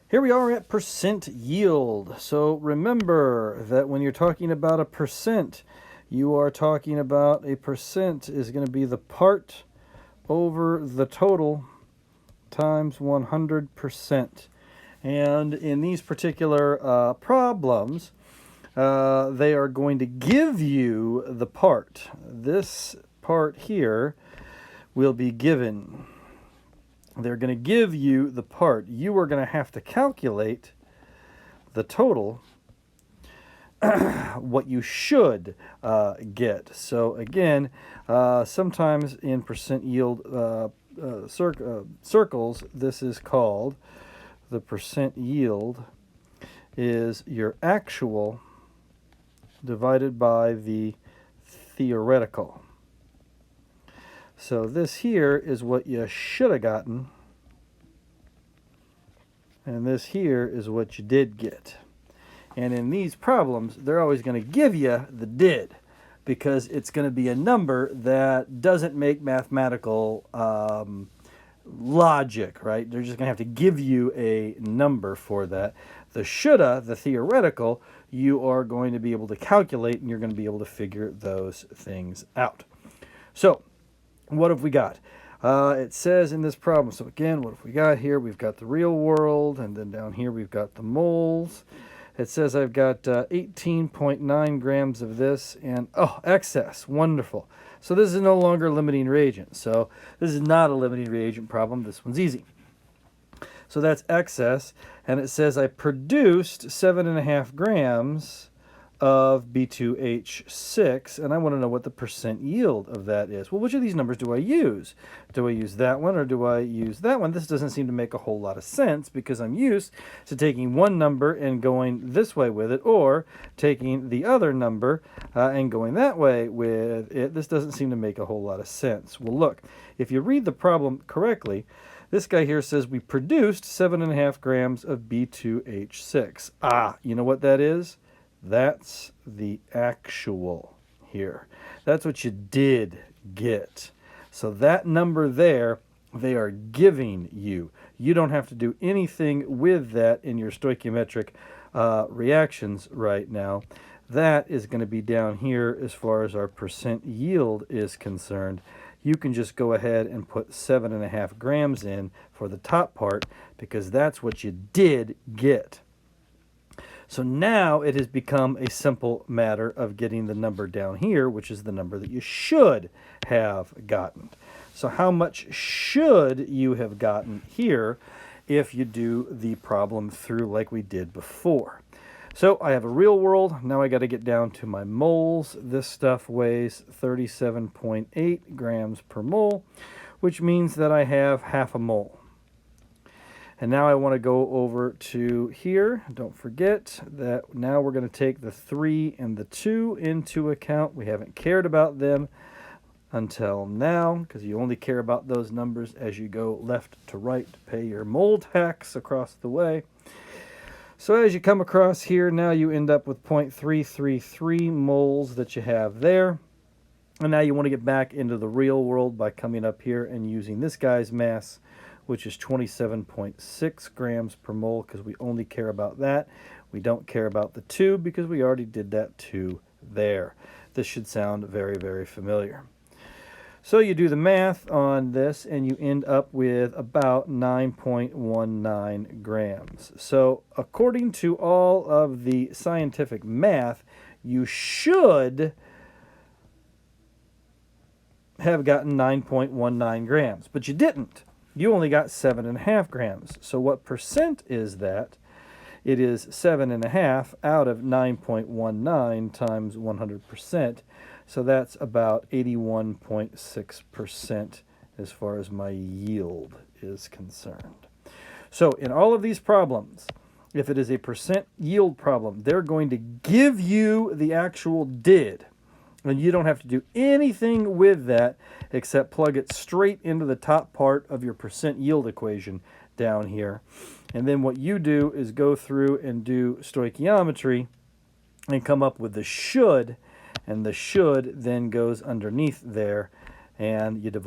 Here we are at percent yield. So remember that when you're talking about a percent, you are talking about a percent is going to be the part over the total times 100%. And in these particular problems, they are going to give you the part. This part here will be given. They're going to give you the part. You are going to have to calculate the total, what you should get. So again, sometimes in percent yield circles, this is called the percent yield is your actual divided by the theoretical. So this here is what you should have gotten, and this here is what you did get. And in these problems, they're always going to give you the did, because it's going to be a number that doesn't make mathematical logic, right? They're just going to have to give you a number for that. The shoulda, the theoretical, you are going to be able to calculate, and you're going to be able to figure those things out. So what have we got? It says in this problem, so again, what have we got here? We've got the real world, and then down here we've got the moles. It says I've got 18.9 grams of this, and oh, excess, wonderful. So this is no longer a limiting reagent. So this is not a limiting reagent problem. This one's easy. So that's excess, and it says I produced 7.5 grams of B2H6, and I want to know what the percent yield of that is. Well, which of these numbers do I use? Do I use that one or do I use that one? This doesn't seem to make a whole lot of sense, because I'm used to taking one number and going this way with it, or taking the other number and going that way with it. This doesn't seem to make a whole lot of sense. Well, look, if you read the problem correctly, this guy here says we produced 7.5 grams of B2H6. Ah, you know what that is? That's the actual here. That's what you did get. So that number there, they are giving you. You don't have to do anything with that in your stoichiometric reactions right now. That is going to be down here as far as our percent yield is concerned. You can just go ahead and put 7.5 grams in for the top part, because that's what you did get. So now it has become a simple matter of getting the number down here, which is the number that you should have gotten. So how much should you have gotten here if you do the problem through like we did before? So I have a real world. Now I got to get down to my moles. This stuff weighs 37.8 grams per mole, which means that I have half a mole. And now I want to go over to here. Don't forget that now we're going to take the 3 and the 2 into account. We haven't cared about them until now, because you only care about those numbers as you go left to right to pay your mole tax across the way. So as you come across here, now you end up with 0.333 moles that you have there. And now you want to get back into the real world by coming up here and using this guy's mass, which is 27.6 grams per mole, because we only care about that. We don't care about the 2 because we already did that 2 there. This should sound very, very familiar. So you do the math on this, and you end up with about 9.19 grams. So according to all of the scientific math, you should have gotten 9.19 grams, but you didn't. You only got 7.5 grams. So what percent is that? It is 7.5 out of 9.19 times 100%. So that's about 81.6% as far as my yield is concerned. So in all of these problems, if it is a percent yield problem, they're going to give you the actual did. And you don't have to do anything with that except plug it straight into the top part of your percent yield equation down here. And then what you do is go through and do stoichiometry and come up with the should, and the should then goes underneath there, and you divide